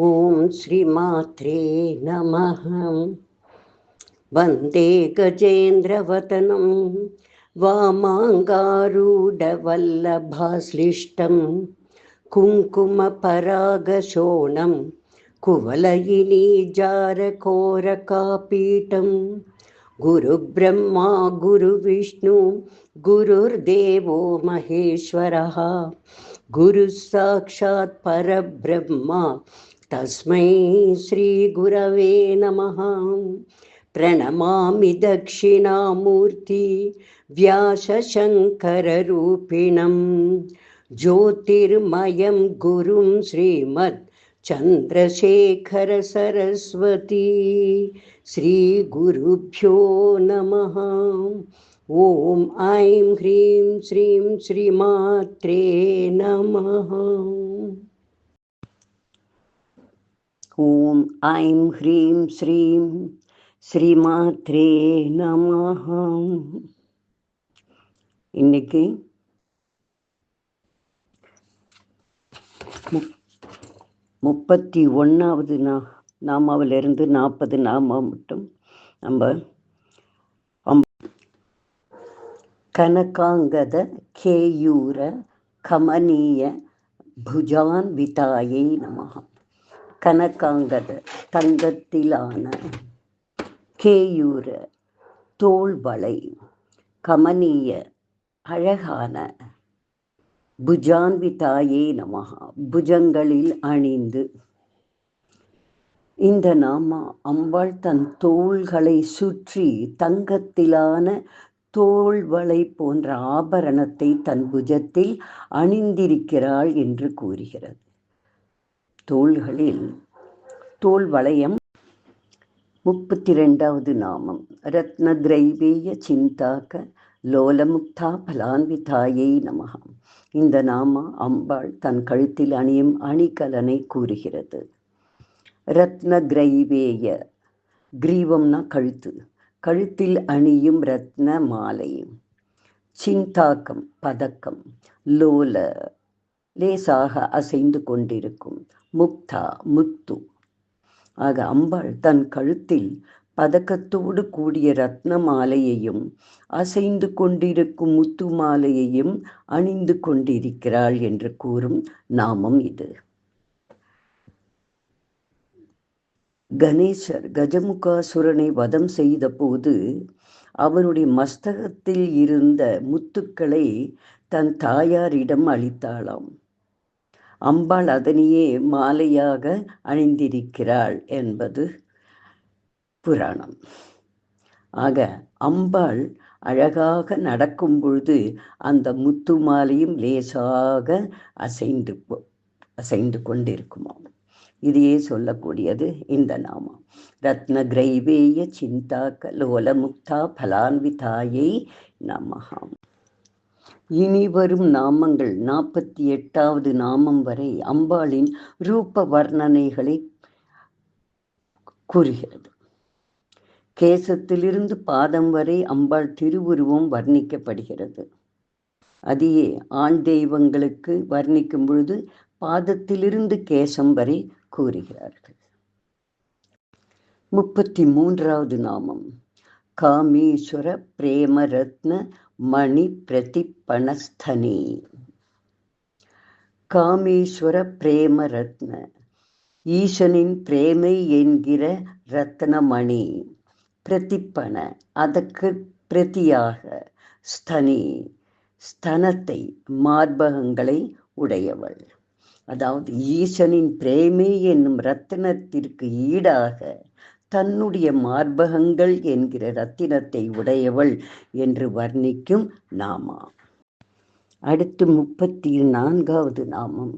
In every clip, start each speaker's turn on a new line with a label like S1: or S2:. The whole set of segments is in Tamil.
S1: ஓம் ஸ்ரீமாத்ரே நமः. வந்தே கஜேந்திரவதனம் வாமாங்காரூடவல்லபாஸ்லிஷ்டம் குங்குமபராகசோணம் குவலயினீஜாரகோரகாபீட்டம் குருப்ரம்மா குருவிஷ்ணு குருர்தேவோ மகேஸ்வரः குரு சாக்ஷாத் பரபிரம்மா தஸ்மை ஸ்ரீ குரவே நமः. பிரணமாமி தக்ஷிணாமூர்த்தி வியாசசங்கரரூபிணம் ஜோதிர்மயம் குரும் ஸ்ரீமத் சந்திரசேகர சரஸ்வதி ஸ்ரீ குருப்யோ நமः. ஓம் ஐம் ஹ்ரீம் ஸ்ரீம் ஸ்ரீமாத்ரே நமः. ஓம் ஐம் ஹ்ரீம் ஸ்ரீம் ஸ்ரீமாத்ரே நமः. இன்னைக்கு 31வது நாமாவிலிருந்து 40 நாமா மட்டும் நம்ம கனகாங்கத கேயூர கமனீய புஜான்விதாயை நமः. கனகாங்கத தங்கத்திலான, கேயூர தோள்வளை, கமனீய அழகான, புஜான்விதாயே நமः புஜங்களில் அணிந்து. இந்த நாமா அம்பாள் தன் தோள்களை சுற்றி தங்கத்திலான தோள்வளை போன்ற ஆபரணத்தை தன் புஜத்தில் அணிந்திருக்கிறாள் என்று கூறுகிறது. தோள்களில் தோல் வளையம். 32வது நாமம் ரத்ன திரைவேய சிந்தாக்க லோலமுக்தா பலான்விதாயை நமः. இந்த நாமா அம்பாள் தன் கழுத்தில் அணியும் அணிகலனை கூறுகிறது. ரத்ன கிரைவேய, கிரீவம்னா கழுத்து, கழுத்தில் அணியும் ரத்ன மாலை. சிந்தாக்கம் பதக்கம், லோல லேசாக அசைந்து கொண்டிருக்கும், முக்தா முத்து. ஆக அம்பாள் தன் கழுத்தில் பதக்கத்தோடு கூடிய ரத்ன மாலையையும் அசைந்து கொண்டிருக்கும் முத்து மாலையையும் அணிந்து கொண்டிருக்கிறாள் என்று கூறும் நாமம் இது. கணேசர் கஜமுகாசுரனை வதம் செய்த போது அவனுடைய மஸ்தகத்தில் இருந்த முத்துக்களை தன் தாயாரிடம் அளித்தாளாம். அம்பாள் அதனையே மாலையாக அணிந்திருக்கிறாள் என்பது புராணம். ஆக அம்பாள் அழகாக நடக்கும் பொழுது அந்த முத்து மாலையும் லேசாக அசைந்து கொண்டிருக்குமாம். இதையே சொல்லக்கூடியது இந்த நாமம். ரத்ன கிரைவேய சிந்தாக்க லோலமுக்தா பலான்விதாயை நமः. இனி வரும் நாமங்கள் 48வது நாமம் வரை அம்பாளின் ரூப வர்ணனைகளை கூறுகிறது. கேசத்திலிருந்து பாதம் வரை அம்பாள் திருவுருவம் வர்ணிக்கப்படுகிறது. அதையே ஆண் தெய்வங்களுக்கு வர்ணிக்கும் பொழுது பாதத்திலிருந்து கேசம் வரை கூறுகிறார்கள். 33வது நாமம் காமேஸ்வர பிரேமரத்ன மணி பிரதிப்பணஸ்தனி. காமேஸ்வர பிரேமரத்ன, ஈசனின் பிரேமை என்கிற ரத்னமணி. பிரதிப்பண, அதற்கு பிரதியாக, ஸ்தனி ஸ்தனத்தை, மார்பகங்களை உடையவள். அதாவது ஈசனின் பிரேமை என்னும் ரத்தினத்திற்கு ஈடாக தன்னுடைய மார்பகங்கள் என்கிற ரத்தினத்தை உடையவள் என்று வர்ணிக்கும் நாமா. அடுத்து 34வது நாமம்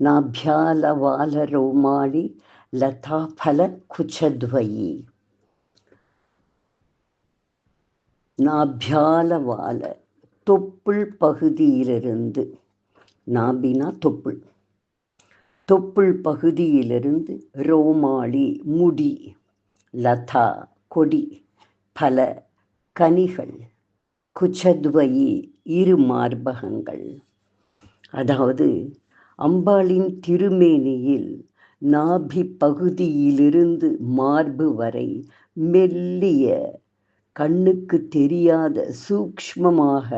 S1: நாபியாலவால ரோமாளி லதாபல குச்சத்வயி. நாபியாலவால, தொப்புள் பகுதியிலிருந்து, நாபினா தொப்புள், தொப்புள் பகுதியிலிருந்து, ரோமாளி முடி, லதா கொடி, பல கனிகள், குச்சத்வயி இரு மார்பகங்கள். அதாவது அம்பாளின் திருமேனியில் நாபி பகுதியிலிருந்து மார்பு வரை மெல்லிய, கண்ணுக்கு தெரியாத சூக்ஷ்மமாக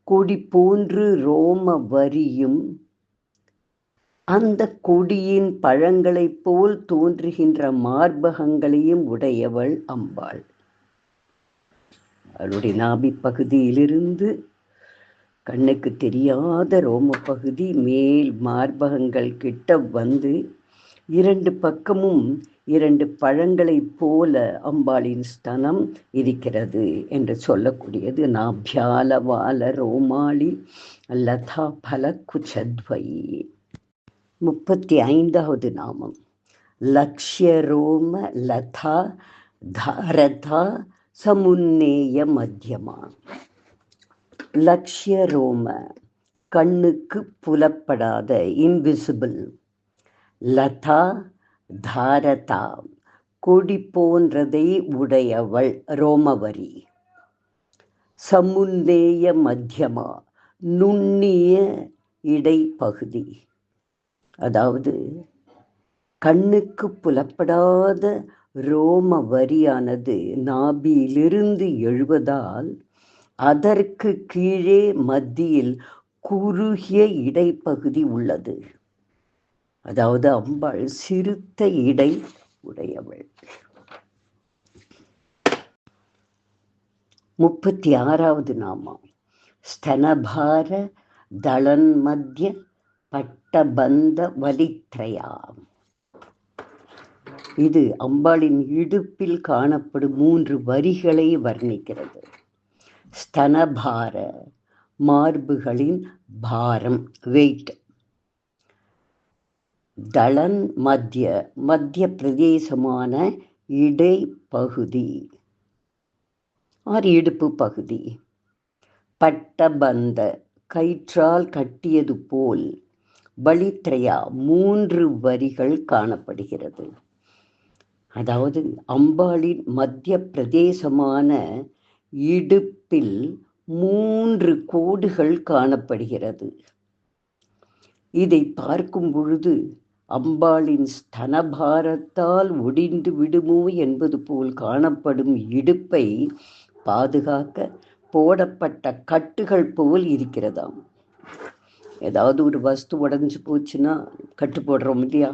S1: கொடி போன்று ரோம வரியும், அந்த கொடியின் பழங்களைப் போல் தோன்றுகின்ற மார்பகங்களையும் உடையவள் அம்பாள். அவளுடைய நாபி பகுதியிலிருந்து கண்ணுக்கு தெரியாத ரோம பகுதி மேல் மார்பகங்கள் கிட்ட வந்து இரண்டு பக்கமும் இரண்டு பழங்களைப் போல அம்பாளின் ஸ்தனம் இருக்கிறது என்று சொல்லக்கூடியது நாபியாலவால ரோமாளி லதா பல குச்சத்வை. 35வது நாமம் லக்ஷ்ய ரோம லதா தாரதா சமுன்னேய மத்தியமா. லக்ஷ்ய ரோம, கண்ணுக்கு புலப்படாத, இன்விசிபிள். லதா தாரதா, கொடி போன்றதை உடையவள், ரோமவரி. சமுன்னேய மத்தியமா, நுண்ணிய இடைப்பகுதி. அதாவது கண்ணுக்கு புலப்படாத ரோம வரியானது நாபியிலிருந்து எழுவதால் அதற்கு கீழே மத்தியில் குறுகிய இடைப்பகுதி உள்ளது. அதாவது அம்பாள் சிறுத்த இடை உடையவள். 36வது நாமம் ஸ்தனபார தளன்மத்ய பட்டபந்த வலித்ரயா. இது அம்பாளின் இடுப்பில் காணப்படும் 3 வரிகளை வர்ணிக்கிறது. ஸ்தனபார, மார்புகளின் பாரம், வெயிட். தளன் மத்திய, மத்திய பிரதேசமான இடைப்பகுதி இடுப்பு பகுதி. பட்டபந்த, கயிற்றால் கட்டியது போல். வலித்ரயா, 3 வரிகள் காணப்படுகிறது. அதாவது அம்பாளின் மத்திய பிரதேசமான இடுப்பில் 3 கோடுகள் காணப்படுகிறது. இதை பார்க்கும் பொழுது அம்பாளின் ஸ்தனபாரத்தால் ஒடிந்து விடுமோ என்பது போல் காணப்படும் இடுப்பை பாதுகாக்க போடப்பட்ட கட்டுகள் போல் இருக்கிறதாம். ஏதாவது ஒரு வஸ்து உடஞ்சி போச்சுன்னா கட்டு போடுறோம் இல்லையா,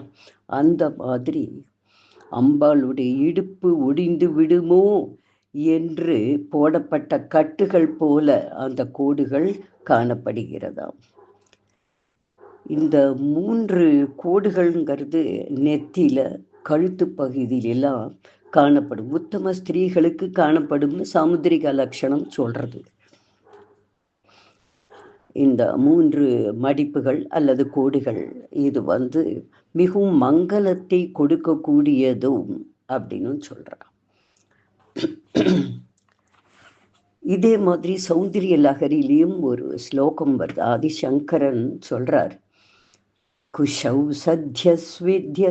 S1: அந்த மாதிரி அம்பாளுடைய இடுப்பு ஒடிந்து விடுமோ என்று போடப்பட்ட கட்டுகள் போல அந்த கோடுகள் காணப்படுகிறதாம். இந்த 3 கோடுகள்ங்கிறது நெத்தியில, கழுத்து பகுதியிலெல்லாம் காணப்படும். உத்தம ஸ்திரீகளுக்கு காணப்படும்னு சாமுத்திரிக லட்சணம் சொல்றது. இந்த 3 மடிப்புகள் அல்லது கோடுகள் இது மிகவும் மங்களத்தை கொடுக்கக்கூடியதும் அப்படின்னு சொல்றான். இதே மாதிரி சௌந்தரிய லஹரியிலையும் ஒரு ஸ்லோகம் வருது. ஆதிசங்கரன் சொல்றார், குஷௌ சத்யஸ்வித்ய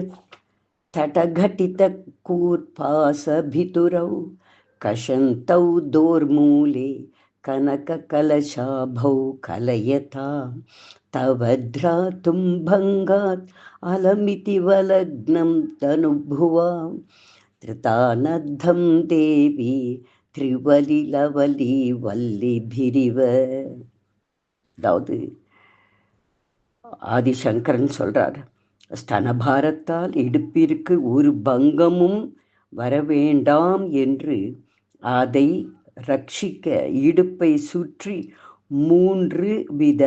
S1: தடகட்டித கூர்பாசபிதுரௌ கஷந்தௌ தோர்மூலே கனக கலசாபௌ கலயதா தவத்ராதும் பங்காத் அலமிதி வலக்னம் தனுபுவாம் திருதானத்தம் தேவி திரிவலிலவலி வல்லிபிரிவ. அதாவது ஆதிசங்கரன் சொல்றார், ஸ்தனபாரத்தால் இடுப்பிற்கு ஒரு பங்கமும் வரவேண்டாம் என்று அதை ரட்சிக்க இடுப்பை சுற்றி 3 வித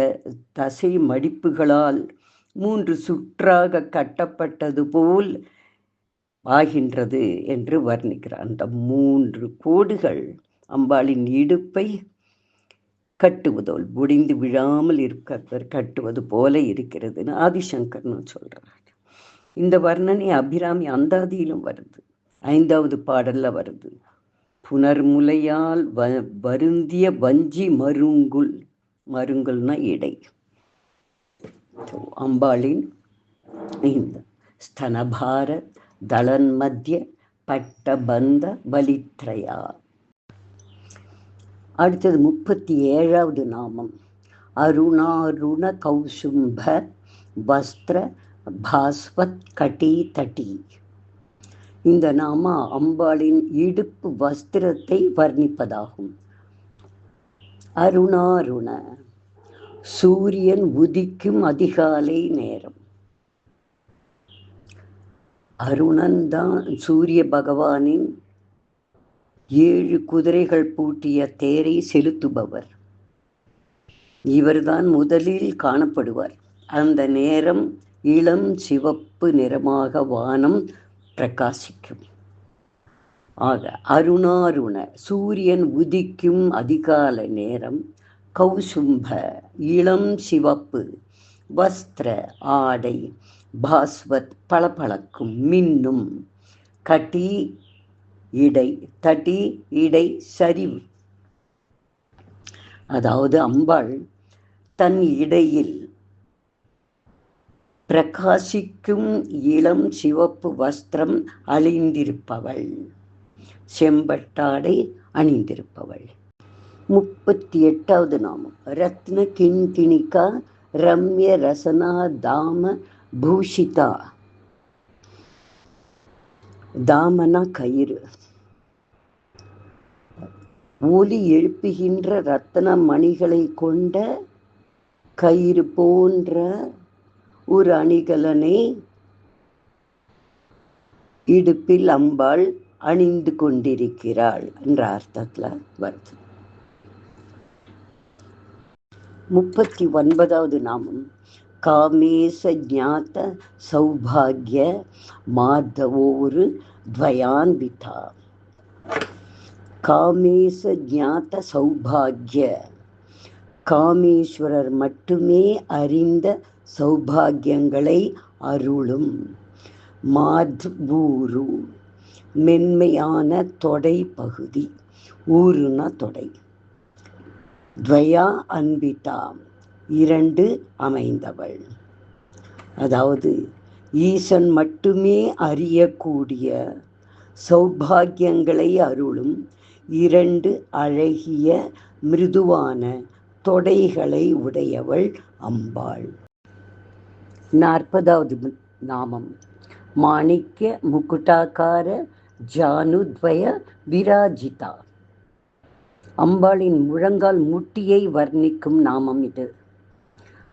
S1: தசை மடிப்புகளால் 3 சுற்றாக கட்டப்பட்டது போல் ஆகின்றது என்று வர்ணிக்கிறார். அந்த 3 கோடுகள் அம்பாளின் இடுப்பை கட்டுவதோல் ஒடிந்து விழாமல் கட்டுவது போல இருக்கிறதுன்னு ஆதிசங்கர்னு சொல்றார். இந்த வர்ணனை அபிராமி அந்தாதியிலும் வருது. 5வது பாடல்ல வருது. புனர்முலையால் வருந்திய வஞ்சி மருங்குல். மருங்குல்னா இடை. அம்பாளின் இந்த ஸ்தனபார தளன்மத்ய பட்டபந்த வலித்ரயா. அடுத்தது 37வது நாமம் அருணாருண கௌசும்ப வஸ்திர பாஸ்வத் கட்டி தட்டி. இந்த நாம அம்பாளின் இடுப்பு வஸ்திரத்தை வர்ணிப்பதாகும். அருணாருண, சூரியன் உதிக்கும் அதிகாலை நேரம். அருணன் தான் சூரிய பகவானின் 7 குதிரைகள் பூட்டிய தேரை செலுத்துபவர். இவர்தான் முதலில் காணப்படுவார். அந்த நேரம் இளம் சிவப்பு நிறமாக வானம் பிரகாசிக்கும். ஆக அருணாருண, சூரியன் உதிக்கும் அதிகாலை நேரம். கௌசும்ப, இளம் சிவப்பு. வஸ்திர, ஆடை. பாஸ்வத், பளபளக்கும், மின்னும். கட்டி, இடை. தட்டி, இடை, சரிவு. அதாவது அம்பாள் தன் இடையில் பிரகாசிக்கும் இளம் சிவப்பு வஸ்திரம் அணிந்திருப்பவள், செம்பட்டாடை அணிந்திருப்பவள். 38வது நாமம் ரத்ன கிண்கிணிகா ரம்ய ரசனா தாம பூஷிதா. தாமனா கயிறு. ஒலி எழுப்புகின்ற ரத்தன மணிகளை கொண்ட கயிறு போன்ற ஒரு அணிகலனை இடுப்பில் அம்பாள் அணிந்து கொண்டிருக்கிறாள் என்ற அர்த்தத்துல வருது. 39வது நாமம் காமேச ஞாத சௌபாகிய மாதவோரு துவயான்விதா. காமேச ஞாத சௌபாகிய, காமேஸ்வரர் மட்டுமே அறிந்த சௌபாகியங்களை அருளும். மாத்வூரு, மென்மையான தொடை பகுதி. ஊருனா தொடை. துவயா அன்பிதா, 2 அமைந்தவள். அதாவது ஈசன் மட்டுமே அறியக்கூடிய சௌபாகியங்களை அருளும் 2 அழகிய மிருதுவான தொடைகளை உடையவள் அம்பாள். 40வது நாமம் மாணிக்ய முக்குட்டாக்கார ஜானுத்வய விராஜிதா. அம்பாளின் முழங்கால் முட்டியை வர்ணிக்கும் நாமம் இது.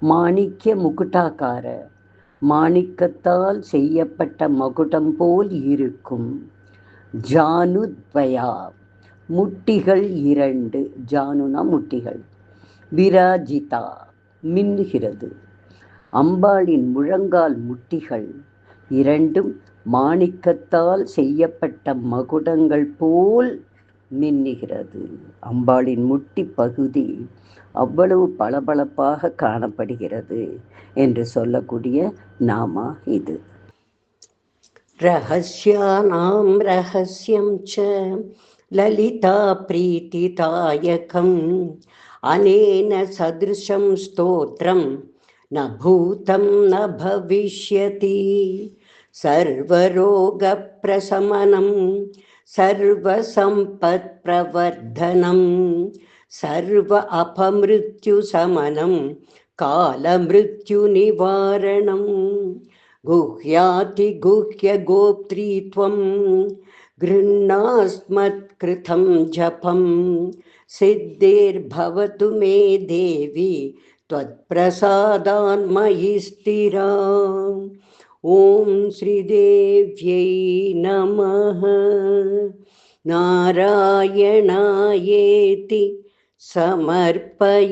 S1: மாணிக்ய முக்குட்டாக்கார, மாணிக்கத்தால் செய்யப்பட்ட மகுடம் போல் இருக்கும். ஜானுத்வயா, முட்டிகள் 2. ஜானுனா முட்டிகள். விராஜிதா, மின்னுகிறது. அம்பாளின் முழங்கால் முட்டிகள் 2 மாணிக்கத்தால் செய்யப்பட்ட மகுடங்கள் போல் மின்னுகிறது. அம்பாளின் முட்டி பகுதி அவ்வளவு பளபளப்பாக காணப்படுகிறது என்று சொல்லக்கூடிய நாமா இது. ரஹஸ்யானாம் ரஹஸ்யம் ச லலிதா பிரீதிதாயகம் அனேன சத்ருஷம் ஸ்தோத்ரம் ந பூதம் ந பவிஷ்யதி. சர்வரோக பிரசமனம் சர்வசம்பத் பிரவர்தனம் சர்வ அபமிருத்யு சமனம் காலமிருத்யு நிவாரணம். குஹ்யாதி குஹ்ய கோப்த்ரீத்வம் கிருண்ணாஸ்மத் கிருதம் ஜபம் சித்தேர்பவது மே தேவி त्वत् प्रसादान् मयि स्थिरा. ஓம் ஸ்ரீதேவ்யை நமः. நாராயணாயேதி சமர்ப்பயாமி.